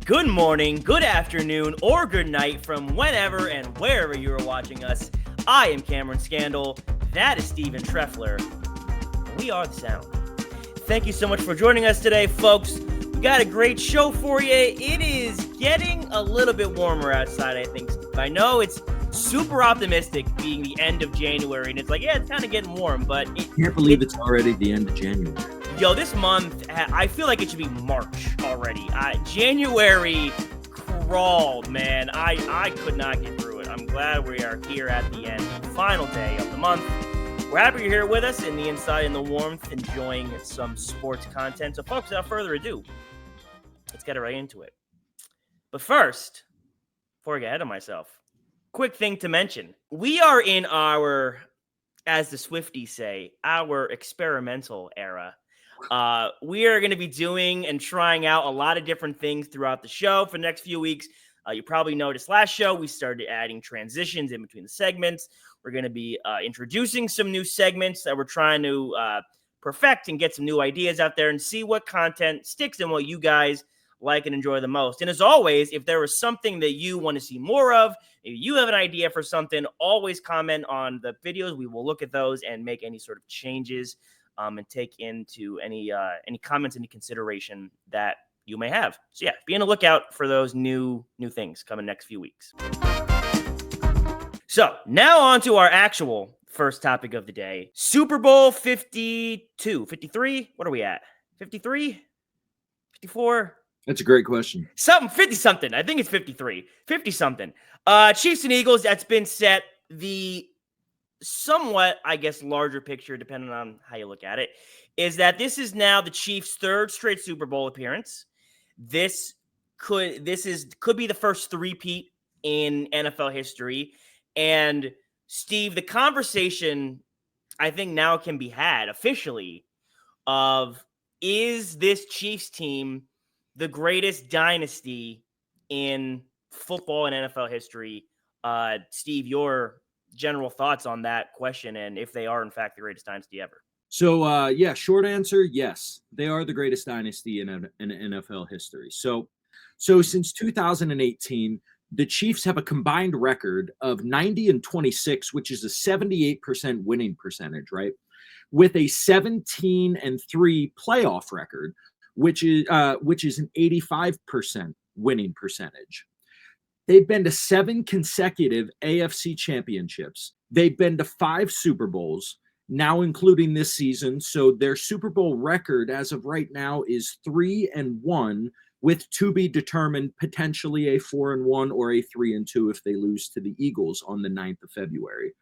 Good morning, good afternoon, or good night from whenever and wherever you are watching us. I am Cameron Scandal. That is Steven Treffler. We are the sound. Thank you so much for joining us today, folks. We got a great show for you. It is getting a little bit warmer outside, I think. I know it's super optimistic being the end of January, and it's like, yeah, it's kind of getting warm, but Can't believe it's already the end of January. Yo, this month, I feel like it should be March already. January crawled, man. I could not get through it. I'm glad we are here at the end, the final day of the month. We're happy you're here with us in the inside, in the warmth, enjoying some sports content. So, folks, without further ado, let's get right into it. But first, before I get ahead of myself, quick thing to mention. We are in our, as the Swifties say, our experimental era. We are going to be doing and trying out a lot of different things throughout the show for the next few weeks. You probably noticed last show we started adding transitions in between the segments. We're going to be introducing some new segments that we're trying to perfect and get some new ideas out there and see what content sticks and what you guys like and enjoy the most. And as always, if there is something that you want to see more of, if you have an idea for something, always comment on the videos. We will look at those and make any sort of changes and take into any comments into consideration that you may have. So yeah, be on the lookout for those new things coming next few weeks. So now on to our actual first topic of the day. Super Bowl 52, 53? What are we at? 53? 54? That's a great question. 50-something. I think it's 53. 50-something. Chiefs and Eagles, that's been set. The somewhat, I guess, larger picture, depending on how you look at it, is that this is now the Chiefs' third straight Super Bowl appearance. This could be the first three-peat in NFL history. And Steve, the conversation I think now can be had officially of, is this Chiefs team the greatest dynasty in football and NFL history? Steve, your general thoughts on that question and if they are, in fact, the greatest dynasty ever. So, short answer, yes, they are the greatest dynasty in NFL history. So since 2018, the Chiefs have a combined record of 90-26, which is a 78% winning percentage, right? With a 17-3 playoff record, which is an 85% winning percentage. They've been to 7 consecutive AFC championships. They've been to 5 Super Bowls, now including this season. So their Super Bowl record as of right now is 3-1, with to be determined potentially a 4-1 or a 3-2 if they lose to the Eagles on the 9th of February.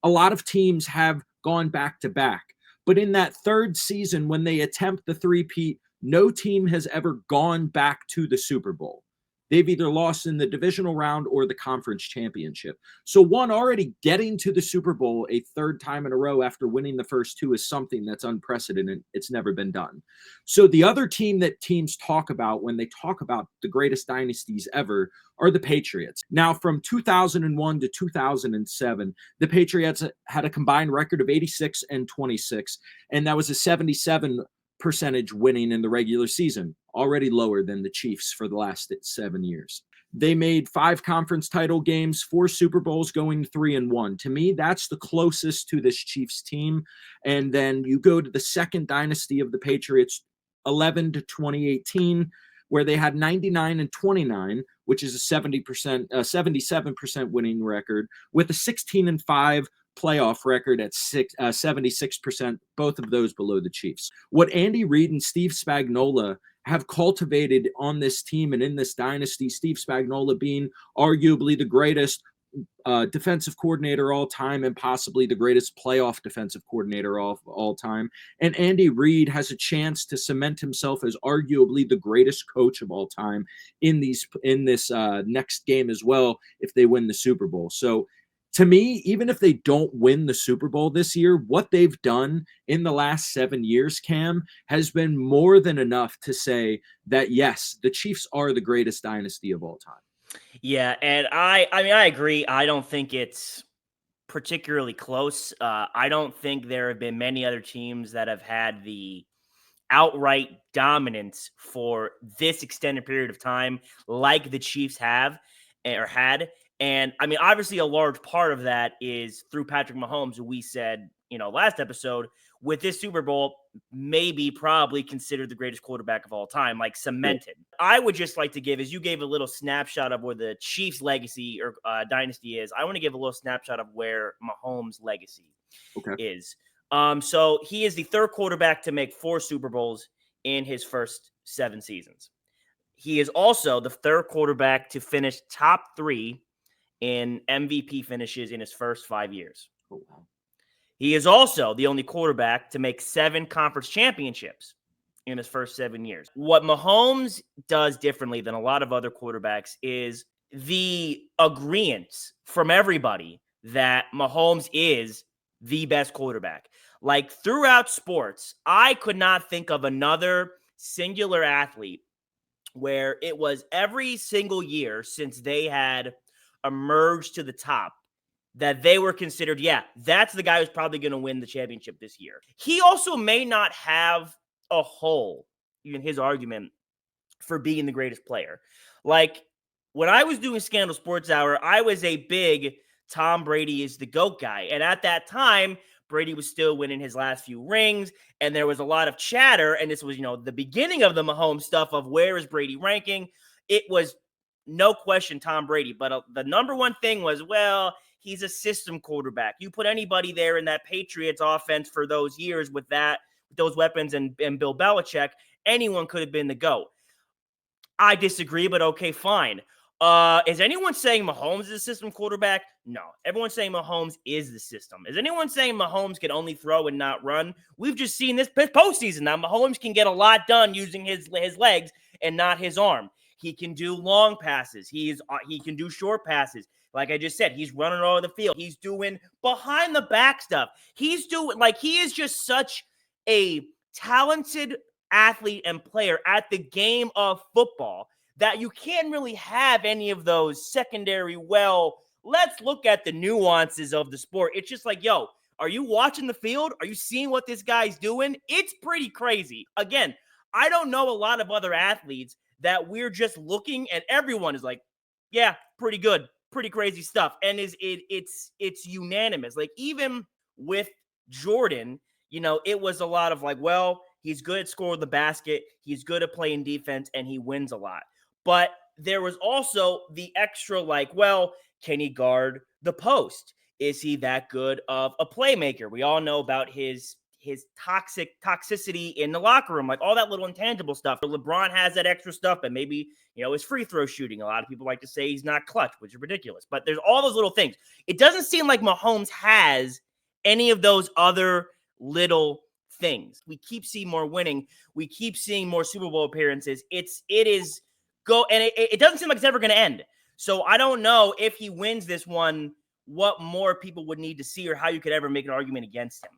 A lot of teams have gone back to back, but in that third season, when they attempt the three-peat, no team has ever gone back to the Super Bowl. They've either lost in the divisional round or the conference championship. So one, already getting to the Super Bowl a third time in a row after winning the first 2 is something that's unprecedented. It's never been done. So the other team that teams talk about when they talk about the greatest dynasties ever are the Patriots. Now, from 2001 to 2007, the Patriots had a combined record of 86-26, and that was a 77% winning in the regular season, already lower than the Chiefs for the last 7 years. They made 5 conference title games, 4 Super Bowls, going 3-1. To me, that's the closest to this Chiefs team. And then you go to the second dynasty of the Patriots, 11 to 2018, where they had 99-29, which is a 77% winning record, with a 16-5 playoff record at 76%, both of those below the Chiefs. What Andy Reid and Steve Spagnuolo have cultivated on this team and in this dynasty, Steve Spagnuolo being arguably the greatest defensive coordinator all time and possibly the greatest playoff defensive coordinator of all time. And Andy Reid has a chance to cement himself as arguably the greatest coach of all time in this next game as well if they win the Super Bowl. So to me, even if they don't win the Super Bowl this year, what they've done in the last 7 years, Cam, has been more than enough to say that, yes, the Chiefs are the greatest dynasty of all time. Yeah, and I agree. I don't think it's particularly close. I don't think there have been many other teams that have had the outright dominance for this extended period of time, like the Chiefs have or had. And I mean, obviously, a large part of that is through Patrick Mahomes, who we said, last episode, with this Super Bowl, maybe probably considered the greatest quarterback of all time, like cemented. I would just like to give, as you gave a little snapshot of where the Chiefs' legacy or dynasty is, I want to give a little snapshot of where Mahomes' legacy is. So he is the third quarterback to make 4 Super Bowls in his first 7 seasons. He is also the third quarterback to finish top 3 in MVP finishes in his first 5 years. Oh, wow. He is also the only quarterback to make 7 conference championships in his first 7 years. What Mahomes does differently than a lot of other quarterbacks is the agreement from everybody that Mahomes is the best quarterback. Like throughout sports, I could not think of another singular athlete where it was every single year since they had emerged to the top that they were considered, that's the guy who's probably going to win the championship this year. He also may not have a hole in his argument for being the greatest player. Like when I was doing Scandal Sports Hour, I was a big Tom Brady is the GOAT guy. And at that time, Brady was still winning his last few rings, and there was a lot of chatter, and this was, the beginning of the Mahomes stuff of where is Brady ranking. It was no question Tom Brady, but the number one thing was, well, he's a system quarterback. You put anybody there in that Patriots offense for those years with those weapons and Bill Belichick, anyone could have been the GOAT. I disagree, but okay, fine. Is anyone saying Mahomes is a system quarterback? No. Everyone's saying Mahomes is the system. Is anyone saying Mahomes can only throw and not run? We've just seen this postseason now. Mahomes can get a lot done using his legs and not his arm. He can do long passes. He can do short passes. Like I just said, he's running all over the field. He's doing behind the back stuff. He is just such a talented athlete and player at the game of football that you can't really have any of those secondary, let's look at the nuances of the sport. It's just like, yo, are you watching the field? Are you seeing what this guy's doing? It's pretty crazy. Again, I don't know a lot of other athletes that we're just looking and everyone is like, yeah, pretty good, pretty crazy stuff. And it's unanimous. Like even with Jordan, it was a lot of like, well, he's good at scoring the basket, he's good at playing defense, and he wins a lot. But there was also the extra like, well, can he guard the post? Is he that good of a playmaker? We all know about his toxicity in the locker room, like all that little intangible stuff. LeBron has that extra stuff, and maybe, his free throw shooting. A lot of people like to say he's not clutch, which is ridiculous. But there's all those little things. It doesn't seem like Mahomes has any of those other little things. We keep seeing more winning. We keep seeing more Super Bowl appearances. It doesn't seem like it's ever going to end. So I don't know if he wins this one, what more people would need to see or how you could ever make an argument against him.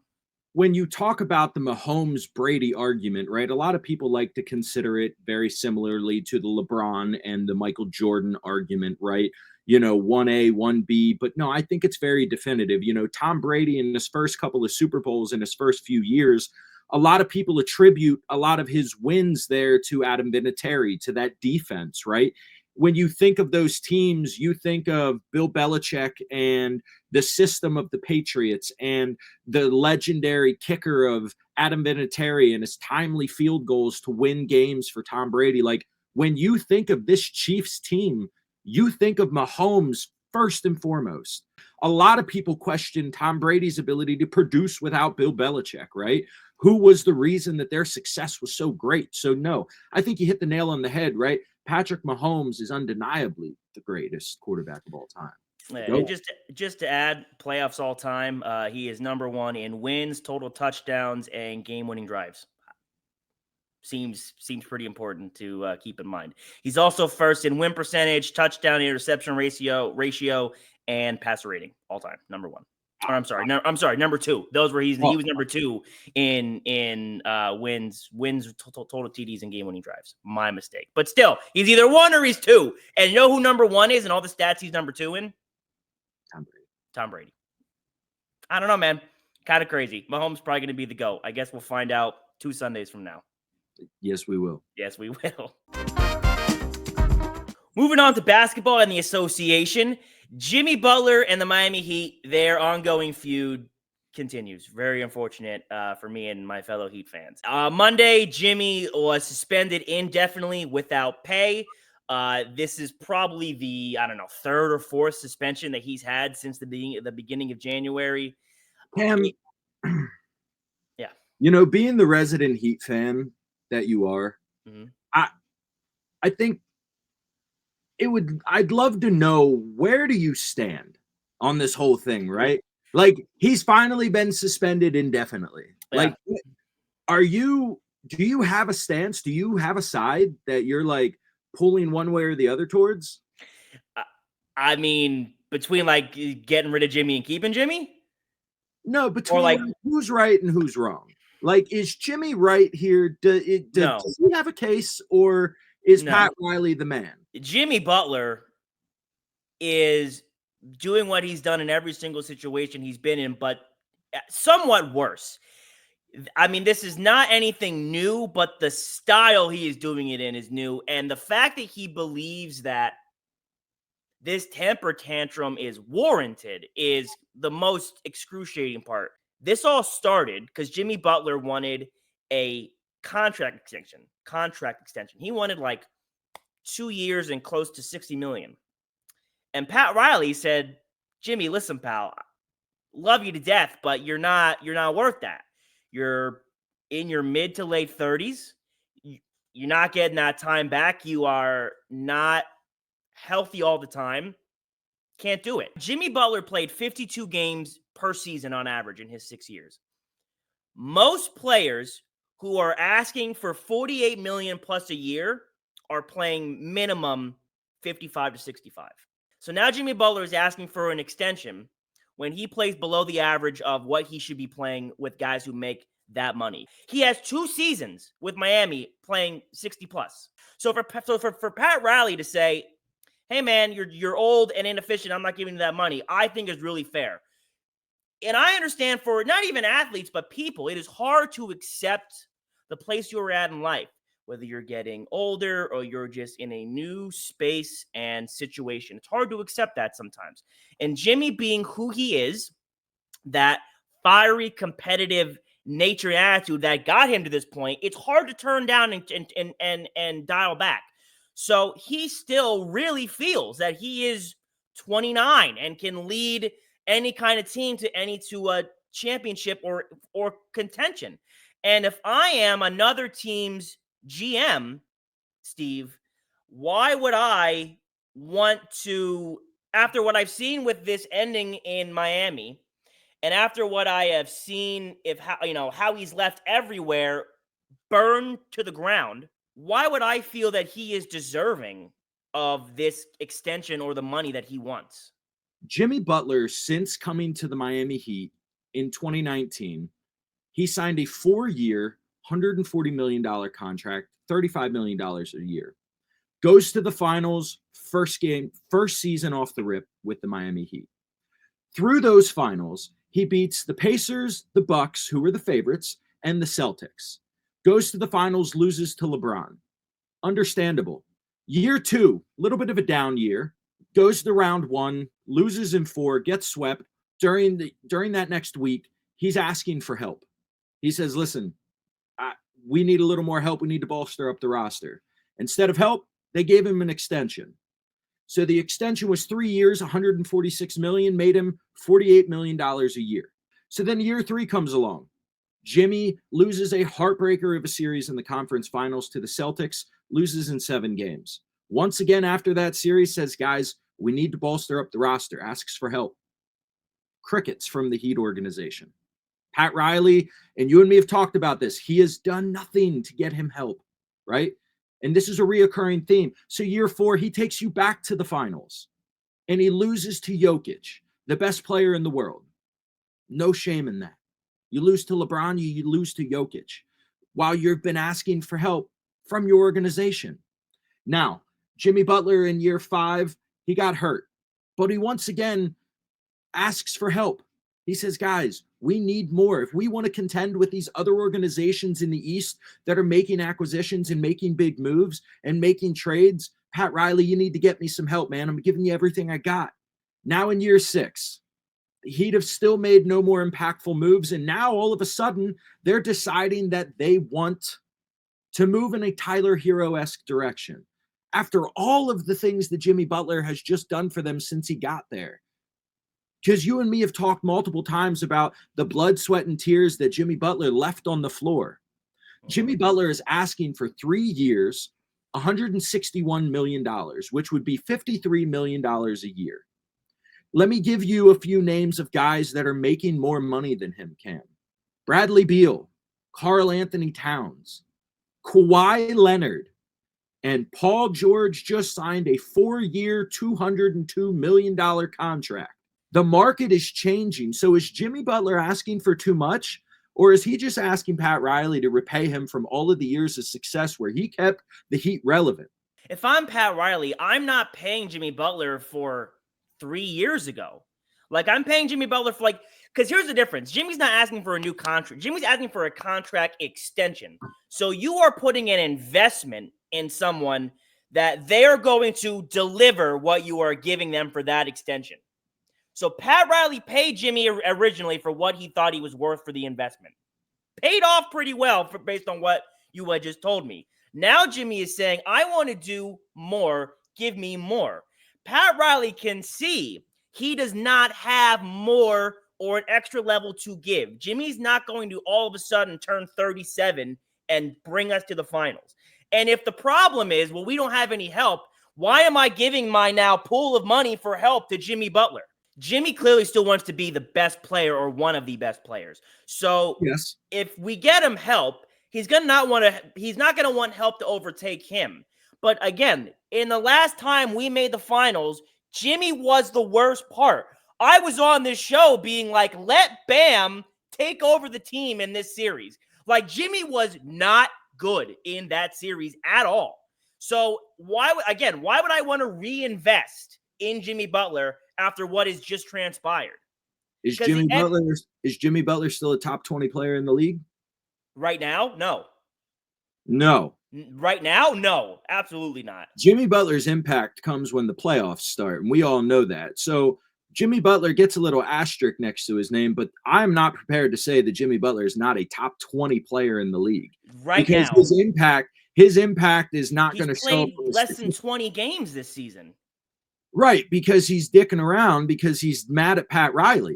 When you talk about the Mahomes-Brady argument, right, a lot of people like to consider it very similarly to the LeBron and the Michael Jordan argument, right? 1A, 1B. But no, I think it's very definitive. Tom Brady in his first couple of Super Bowls in his first few years, a lot of people attribute a lot of his wins there to Adam Vinatieri, to that defense, right? When you think of those teams, you think of Bill Belichick and the system of the Patriots and the legendary kicker of Adam Vinatieri and his timely field goals to win games for Tom Brady. Like when you think of this Chiefs team, you think of Mahomes first and foremost. A lot of people question Tom Brady's ability to produce without Bill Belichick, right? Who was the reason that their success was so great? So no, I think you hit the nail on the head, right? Patrick Mahomes is undeniably the greatest quarterback of all time. And just to add, playoffs all time, he is number 1 in wins, total touchdowns, and game-winning drives. Seems pretty important to keep in mind. He's also first in win percentage, touchdown interception ratio, and passer rating all time. Number 1. Or I'm sorry, number 2. Those were he was number 2 in wins, total TDs, and game-winning drives. My mistake. But still, he's either 1 or he's 2. And you know who number 1 is and all the stats he's number 2 in? Tom Brady. I don't know, man. Kind of crazy. Mahomes probably going to be the GOAT. I guess we'll find out 2 Sundays from now. Yes, we will. Yes, we will. Moving on to basketball and the association, Jimmy Butler and the Miami Heat, their ongoing feud continues. Very unfortunate for me and my fellow Heat fans. Monday, Jimmy was suspended indefinitely without pay. This is probably the, third or fourth suspension that he's had since the beginning of January. Cam, yeah. Being the resident Heat fan that you are, I think I'd love to know, where do you stand on this whole thing, right? Like, he's finally been suspended indefinitely. Yeah. Like, do you have a stance? Do you have a side that you're like pulling one way or the other towards? I mean, between like getting rid of Jimmy and keeping Jimmy? No, between who's right and who's wrong. Like, is Jimmy right here? Does he have a case, or is Pat Riley the man? Jimmy Butler is doing what he's done in every single situation he's been in, but somewhat worse. I mean, this is not anything new, but the style he is doing it in is new. And the fact that he believes that this temper tantrum is warranted is the most excruciating part. This all started because Jimmy Butler wanted a contract extension. He wanted like 2 years and close to $60 million. And Pat Riley said, Jimmy, listen, pal, love you to death, but you're not worth that. You're in your mid to late 30s. You're not getting that time back. You are not healthy all the time. Can't do it. Jimmy Butler played 52 games per season on average in his 6 years. Most players who are asking for $48 million plus a year are playing minimum 55 to 65. So now Jimmy Butler is asking for an extension when he plays below the average of what he should be playing with guys who make that money. He has 2 seasons with Miami playing 60 plus. So for Pat Riley to say, hey man, you're old and inefficient, I'm not giving you that money, I think is really fair. And I understand, for not even athletes, but people, it is hard to accept the place you're at in life, whether you're getting older or you're just in a new space and situation. It's hard to accept that sometimes. And Jimmy, being who he is, that fiery, competitive nature and attitude that got him to this point, it's hard to turn down and dial back. So he still really feels that he is 29 and can lead any kind of team to a championship or contention. And if I am another team's GM, Steve, why would I want to, after what I've seen with this ending in Miami, and after what I have seen, how he's left everywhere burned to the ground, why would I feel that he is deserving of this extension or the money that he wants? Jimmy Butler, since coming to the Miami Heat in 2019, he signed a 4-year, $140 million contract, $35 million a year. Goes to the finals, first season off the rip with the Miami Heat. Through those finals, he beats the Pacers, the Bucks, who were the favorites, and the Celtics. Goes to the finals, loses to LeBron. Understandable. Year 2, a little bit of a down year. Goes to round 1, loses in 4, gets swept. During that next week, he's asking for help. He says, listen, we need a little more help. We need to bolster up the roster. Instead of help, they gave him an extension. So the extension was 3 years, $146 million, made him $48 million a year. So then year 3 comes along. Jimmy loses a heartbreaker of a series in the conference finals to the Celtics, loses in 7 games. Once again, after that series, says, guys, we need to bolster up the roster, asks for help. Crickets from the Heat organization. Pat Riley, and you and me have talked about this. He has done nothing to get him help, right? And this is a reoccurring theme. So year 4, he takes you back to the finals, and he loses to Jokic, the best player in the world. No shame in that. You lose to LeBron, you lose to Jokic, while you've been asking for help from your organization. Now, Jimmy Butler in year 5, he got hurt, but he once again asks for help. He says, guys, we need more. If we want to contend with these other organizations in the East that are making acquisitions and making big moves and making trades, Pat Riley, you need to get me some help, man. I'm giving you everything I got. Now in year 6, he'd have still made no more impactful moves. And now all of a sudden, they're deciding that they want to move in a Tyler Hero-esque direction. After all of the things that Jimmy Butler has just done for them since he got there. Because you and me have talked multiple times about the blood, sweat, and tears that Jimmy Butler left on the floor. Jimmy Butler is asking for 3 years, $161 million, which would be $53 million a year. Let me give you a few names of guys that are making more money than him, Cam. Bradley Beal, Karl Anthony Towns, Kawhi Leonard, and Paul George just signed a 4-year, $202 million contract. The market is changing. So is Jimmy Butler asking for too much? Or is he just asking Pat Riley to repay him from all of the years of success where he kept the Heat relevant? If I'm Pat Riley, I'm not paying Jimmy Butler for 3 years ago. Like, I'm paying Jimmy Butler for, like, because here's the difference. Jimmy's not asking for a new contract. Jimmy's asking for a contract extension. So you are putting an investment in someone that they are going to deliver what you are giving them for that extension. So Pat Riley paid Jimmy originally for what he thought he was worth for the investment. Paid off pretty well based on what you had just told me. Now Jimmy is saying, I want to do more. Give me more. Pat Riley can see he does not have more or an extra level to give. Jimmy's not going to all of a sudden turn 37 and bring us to the finals. And if the problem is, well, we don't have any help, why am I giving my now pool of money for help to Jimmy Butler? Jimmy clearly still wants to be the best player or one of the best players. So yes, if we get him help, he's not going to want help to overtake him. But again, in the last time we made the finals, Jimmy was the worst part. I was on this show being like, let Bam take over the team in this series. Like, Jimmy was not good in that series at all. So why would I want to reinvest in Jimmy Butler after what has just transpired? Is Jimmy Butler still a top 20 player in the league? Right now? No. No. Right now? No, absolutely not. Jimmy Butler's impact comes when the playoffs start, and we all know that. So Jimmy Butler gets a little asterisk next to his name, but I'm not prepared to say that Jimmy Butler is not a top 20 player in the league. Right because now. His impact is not going to show up. Less than 20 games this season. Right, because he's dicking around because he's mad at Pat Riley.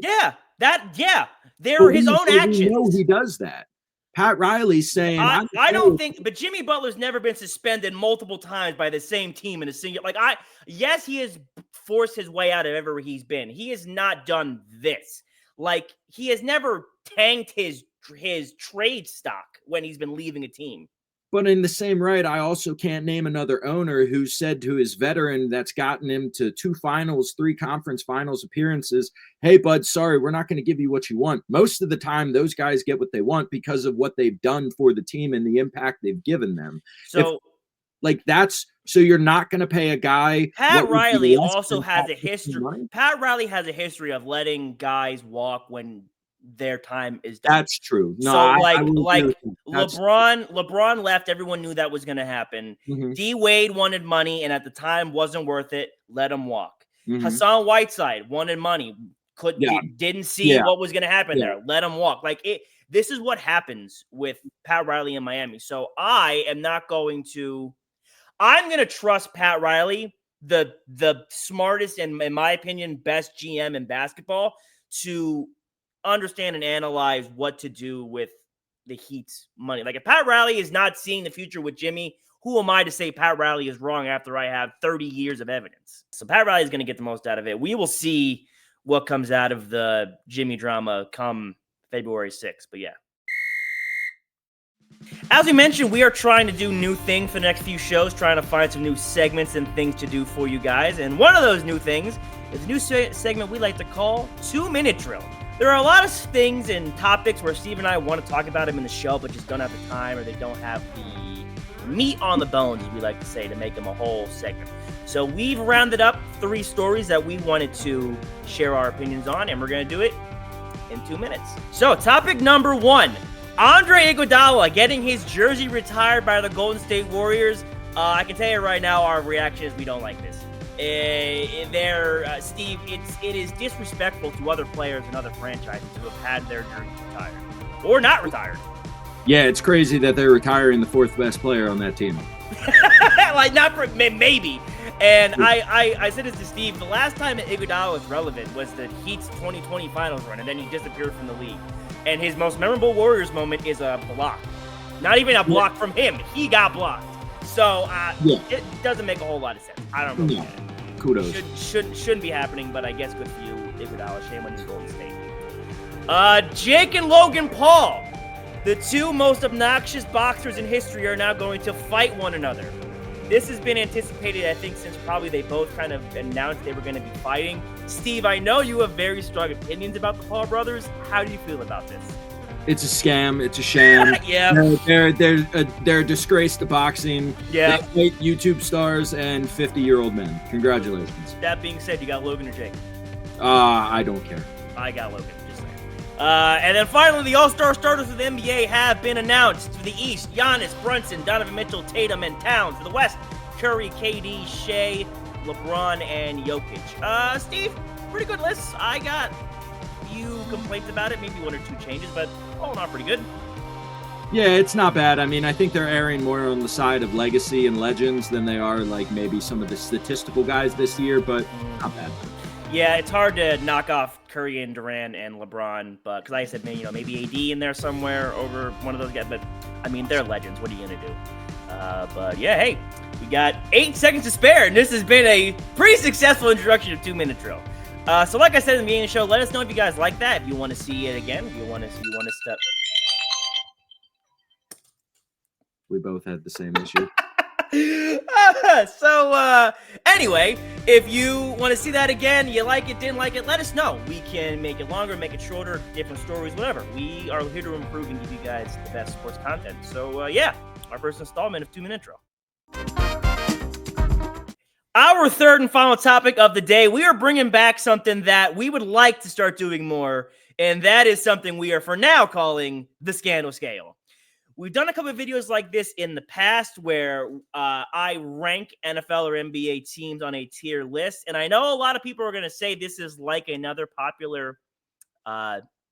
They're his own actions. We know he does that. Pat Riley's saying, I don't think, but Jimmy Butler's never been suspended multiple times by the same team in a single. Yes, he has forced his way out of everywhere he's been. He has not done this. Like, he has never tanked his trade stock when he's been leaving a team. But in the same right, I also can't name another owner who said to his veteran that's gotten him to 2 finals, 3 conference finals appearances, hey, bud, sorry, we're not going to give you what you want. Most of the time, those guys get what they want because of what they've done for the team and the impact they've given them. So you're not going to pay a guy. Pat Riley also has a history. Pat Riley has a history of letting guys walk when their time is done. That's true. No, LeBron left. Everyone knew that was going to happen. Mm-hmm. D Wade wanted money, and at the time wasn't worth it. Let him walk. Mm-hmm. Hassan Whiteside wanted money. Didn't see what was going to happen there. Let him walk. This is what happens with Pat Riley in Miami. So I'm going to trust Pat Riley, the smartest and, in my opinion, best GM in basketball, to understand and analyze what to do with the Heat's money. Like, if Pat Riley is not seeing the future with Jimmy, who am I to say Pat Riley is wrong after I have 30 years of evidence? So Pat Riley is going to get the most out of it. We will see what comes out of the Jimmy drama come February 6th. But yeah. As we mentioned, we are trying to do new things for the next few shows, trying to find some new segments and things to do for you guys. And one of those new things is a new segment we like to call 2-Minute Drill. There are a lot of things and topics where Steve and I want to talk about them in the show, but just don't have the time, or they don't have the meat on the bones, as we like to say, to make them a whole segment. So we've rounded up 3 stories that we wanted to share our opinions on, and we're going to do it in 2 minutes. So, topic number 1. Andre Iguodala getting his jersey retired by the Golden State Warriors. I can tell you right now, our reaction is we don't like this. Steve, it is disrespectful to other players and other franchises who have had their jerseys retired or not retired. Yeah, it's crazy that they're retiring the 4th best player on that team. Like, not for maybe. And I said this to Steve. The last time that Iguodala was relevant was the Heat's 2020 Finals run, and then he disappeared from the league. And his most memorable Warriors moment is a block. Not even a block from him. He got blocked. So it doesn't make a whole lot of sense. I don't really get it. Kudos. Shouldn't be happening, but I guess good for you, Iguodala. Shame on you, Golden State. Jake and Logan Paul, the 2 most obnoxious boxers in history, are now going to fight one another. This has been anticipated, I think, since probably they both kind of announced they were going to be fighting. Steve, I know you have very strong opinions about the Paul brothers. How do you feel about this? It's a scam. It's a sham. Yeah. They're a disgrace to boxing. Yeah. They fight YouTube stars and 50-year-old men. Congratulations. That being said, you got Logan or Jake? I don't care. I got Logan, just saying. And then finally, the All-Star starters of the NBA have been announced. For the East, Giannis, Brunson, Donovan Mitchell, Tatum, and Towns. For the West, Curry, KD, Shea, LeBron, and Jokic. Steve, pretty good list. I got a few complaints about it, maybe 1 or 2 changes, but all in all, pretty good. Yeah, it's not bad. I mean, I think they're erring more on the side of legacy and legends than they are like maybe some of the statistical guys this year, but not bad. Yeah, it's hard to knock off Curry and Durant and LeBron, but because I said, maybe AD in there somewhere over one of those guys, but I mean, they're legends. What are you gonna do? But yeah, hey, we got 8 seconds to spare, and this has been a pretty successful introduction to 2-minute drill. So like I said in the beginning of the show, let us know if you guys like that. If you want to see it again, if you want to step. We both had the same issue. Anyway, if you want to see that again, you like it, didn't like it, let us know. We can make it longer, make it shorter, different stories, whatever. We are here to improve and give you guys the best sports content. So, yeah, our first installment of 2-minute drill. Our third and final topic of the day, we are bringing back something that we would like to start doing more, and that is something we are for now calling the Scandal Scale. We've done a couple of videos like this in the past where I rank NFL or NBA teams on a tier list. And I know a lot of people are going to say this is like another popular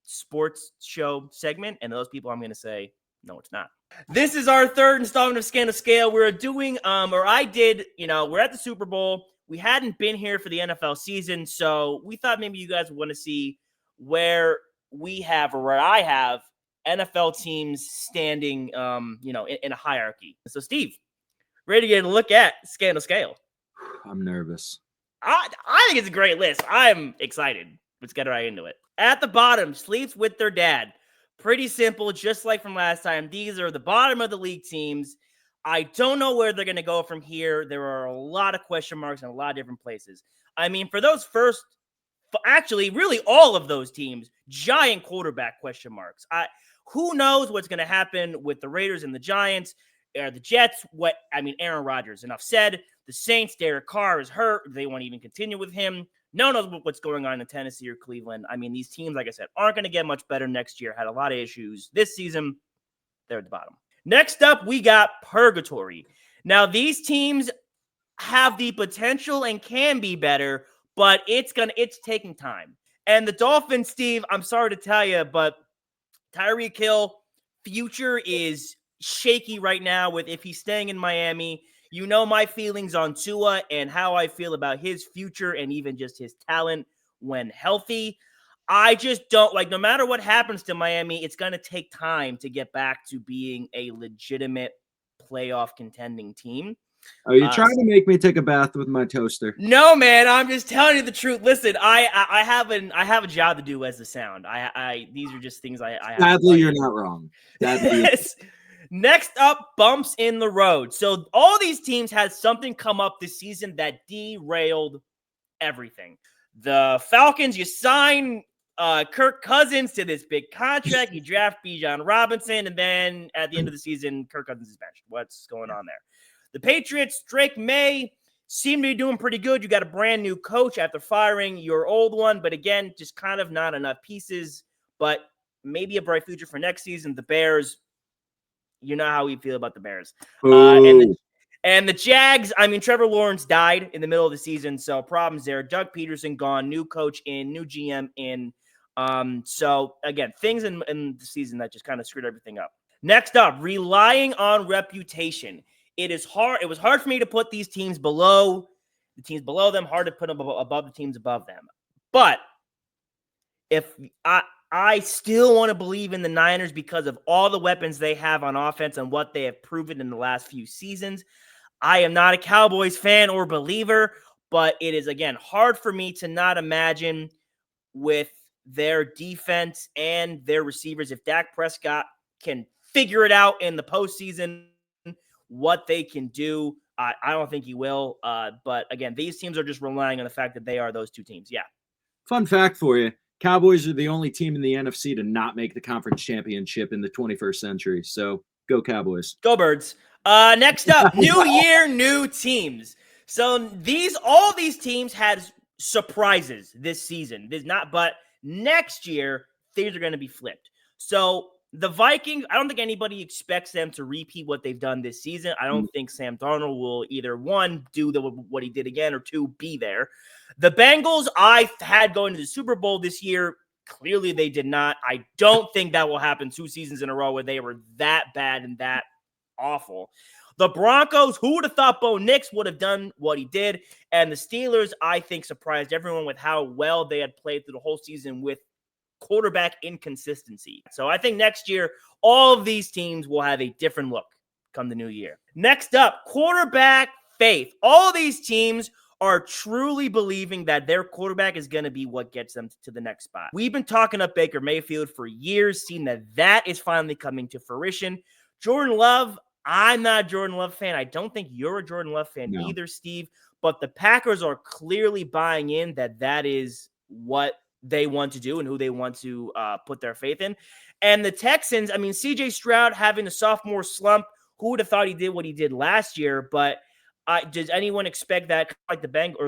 sports show segment. And those people, I'm going to say, no, it's not. This is our third installment of Scandal Scale. We're doing, we're at the Super Bowl. We hadn't been here for the NFL season. So we thought maybe you guys would want to see where I have NFL teams standing, in a hierarchy. So, Steve, ready to get a look at Scandal Scale? I'm nervous. I think it's a great list. I'm excited. Let's get right into it. At the bottom, sleeps with their dad. Pretty simple, just like from last time. These are the bottom of the league teams. I don't know where they're going to go from here. There are a lot of question marks in a lot of different places. I mean, for those actually, really all of those teams, giant quarterback question marks. Who knows what's going to happen with the Raiders and the Giants, or the Jets? Aaron Rodgers, enough said. The Saints, Derek Carr is hurt. They won't even continue with him. No one knows what's going on in Tennessee or Cleveland. I mean, these teams, like I said, aren't going to get much better next year. Had a lot of issues this season. They're at the bottom. Next up, we got Purgatory. Now, these teams have the potential and can be better, but it's taking time. And the Dolphins, Steve, I'm sorry to tell you, but Tyreek Hill future is shaky right now with if he's staying in Miami. You know my feelings on Tua and how I feel about his future and even just his talent when healthy. I just don't no matter what happens to Miami, it's going to take time to get back to being a legitimate playoff contending team. Are you trying to make me take a bath with my toaster? No, man. I'm just telling you the truth. Listen, I have a job to do as the sound. These are just things I have. Sadly, you're not wrong. Yes. Next up, bumps in the road. So all these teams had something come up this season that derailed everything. The Falcons, you sign Kirk Cousins to this big contract. You draft Bijan Robinson, and then at the end of the season, Kirk Cousins is benched. What's going on there? The Patriots, Drake May, seem to be doing pretty good. You got a brand new coach after firing your old one, but again, just kind of not enough pieces but maybe a bright future for next season. The Bears, you know how we feel about the Bears. And the Jags, I mean, Trevor Lawrence died in the middle of the season, so problems there. Doug Peterson gone, new coach in, new GM in. So, again, things in the season that just kind of screwed everything up. Next up, relying on reputation. It was hard for me to put these teams below the teams below them, hard to put them above the teams above them. But if I still want to believe in the Niners because of all the weapons they have on offense and what they have proven in the last few seasons. I am not a Cowboys fan or believer, but it is, again, hard for me to not imagine with their defense and their receivers, if Dak Prescott can figure it out in the postseason, what they can do. I don't think he will. But, again, these teams are just relying on the fact that they are those two teams. Yeah. Fun fact for you. Cowboys are the only team in the NFC to not make the conference championship in the 21st century. So go Cowboys. Go Birds. Next up, new year, new teams. So all these teams had surprises this season. But next year, things are going to be flipped. So the Vikings, I don't think anybody expects them to repeat what they've done this season. I don't think Sam Darnold will either, one, do what he did again, or two, be there. The Bengals, I had going to the Super Bowl this year. Clearly, they did not. I don't think that will happen 2 seasons in a row where they were that bad and that awful. The Broncos, who would have thought Bo Nix would have done what he did? And the Steelers, I think, surprised everyone with how well they had played through the whole season with quarterback inconsistency. So I think next year, all of these teams will have a different look come the new year. Next up, quarterback faith. All these teams are truly believing that their quarterback is going to be what gets them to the next spot. We've been talking up Baker Mayfield for years, seeing that is finally coming to fruition. Jordan Love, I'm not a Jordan Love fan. I don't think you're a Jordan Love fan either, Steve. But the Packers are clearly buying in that is what they want to do and who they want to put their faith in. And the Texans, I mean, C.J. Stroud having a sophomore slump, who would have thought he did what he did last year? But does anyone expect that, like the Bengals,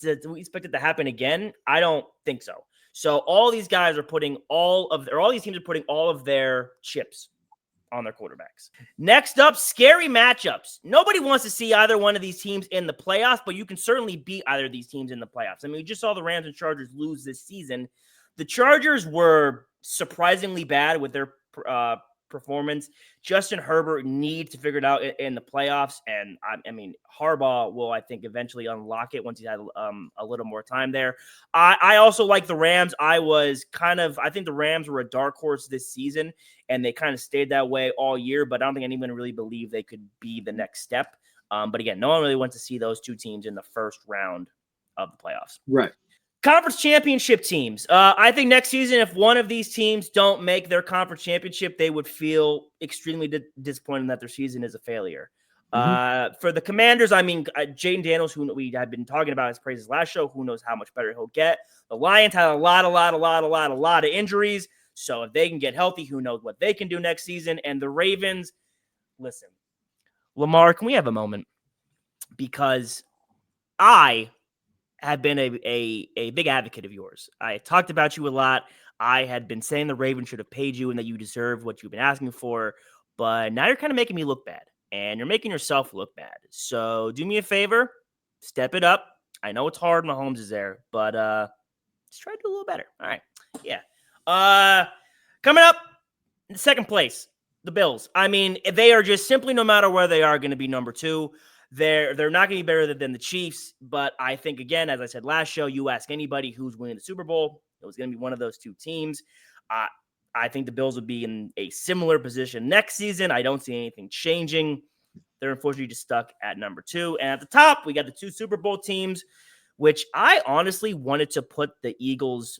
do we expect it to happen again? I don't think so. So all these guys are putting all these teams are putting all of their chips on their quarterbacks. Next up, scary matchups. Nobody wants to see either one of these teams in the playoffs, but you can certainly beat either of these teams in the playoffs. I mean, we just saw the Rams and Chargers lose this season. The Chargers were surprisingly bad with their performance. Justin Herbert needs to figure it out in the playoffs, and I mean, Harbaugh will, I think, eventually unlock it once he's had a little more time there. I also like the Rams. I think the Rams were a dark horse this season, and they kind of stayed that way all year, but I don't think anyone really believed they could be the next step. But again, no one really wants to see those two teams in the first round of the playoffs. Right. Conference championship teams. I think next season, if one of these teams don't make their conference championship, they would feel extremely disappointed that their season is a failure. For the Commanders, I mean, Jaden Daniels, who we had been talking about his praises last show, who knows how much better he'll get. The Lions had a lot of injuries. So if they can get healthy, who knows what they can do next season. And the Ravens, listen, Lamar, can we have a moment? Because I have been a big advocate of yours. I talked about you a lot. I had been saying the Ravens should have paid you and that you deserve what you've been asking for, but now you're kind of making me look bad, and you're making yourself look bad. So do me a favor, step it up. I know it's hard. Mahomes is there, but let's try to do a little better. All right. Yeah. Coming up in second place, the Bills. I mean, they are just simply, no matter where they are, going to be number 2. They're not going to be better than the Chiefs, but I think, again, as I said last show, you ask anybody who's winning the Super Bowl, it was going to be one of those two teams. I think the Bills would be in a similar position next season. I don't see anything changing. They're unfortunately just stuck at number 2. And at the top, we got the 2 Super Bowl teams, which I honestly wanted to put the Eagles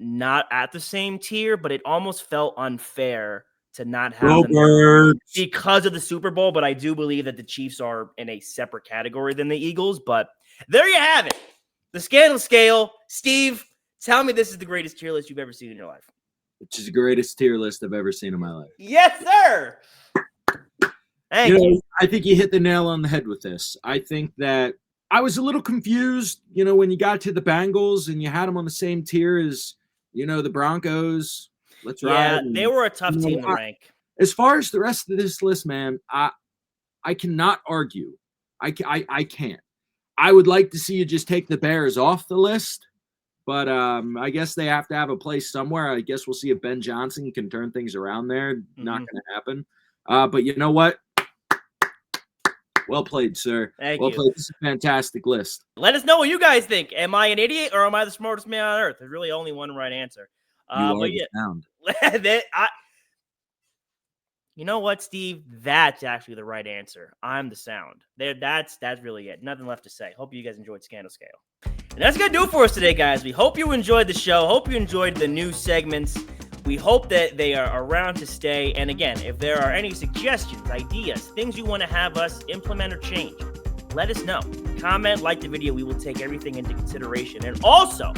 not at the same tier, but it almost felt unfair to not have them because of the Super Bowl, but I do believe that the Chiefs are in a separate category than the Eagles. But there you have it. The scandal scale. Steve, tell me this is the greatest tier list you've ever seen in your life. Which is the greatest tier list I've ever seen in my life. Yes, sir. Thank you. I think you hit the nail on the head with this. I think that I was a little confused, when you got to the Bengals and you had them on the same tier as, the Broncos. Let's ride. Yeah, they were a tough team to I, rank. as far as the rest of this list, man, I cannot argue. I can't. I would like to see you just take the Bears off the list, but I guess they have to have a place somewhere. I guess we'll see if Ben Johnson can turn things around there. Not going to happen. But you know what? Well played, sir. Thank well you. played. This is a fantastic list. Let us know what you guys think. Am I an idiot or am I the smartest man on earth? There's really only one right answer. You are the sound. You know what, Steve? That's actually the right answer. I'm the sound. That's really it. Nothing left to say. Hope you guys enjoyed Scandal Scale. And that's going to do it for us today, guys. We hope you enjoyed the show. Hope you enjoyed the new segments. We hope that they are around to stay. And again, if there are any suggestions, ideas, things you want to have us implement or change, let us know. Comment, like the video. We will take everything into consideration. And also,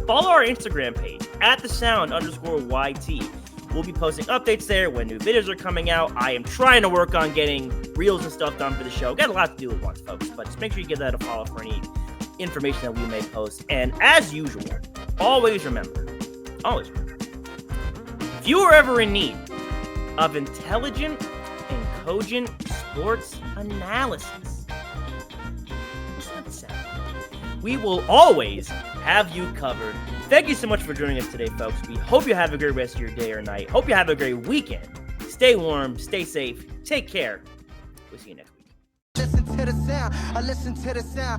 follow our Instagram page, @thesound_YT. We'll be posting updates there when new videos are coming out. I am trying to work on getting reels and stuff done for the show. Got a lot to do at once, folks, but just make sure you give that a follow for any information that we may post. And as usual, always remember, if you are ever in need of intelligent and cogent sports analysis, we will always have you covered. Thank you so much for joining us today, folks. We hope you have a great rest of your day or night. Hope you have a great weekend. Stay warm, stay safe, take care. We'll see you next week. Listen to the sound. I listen to the sound.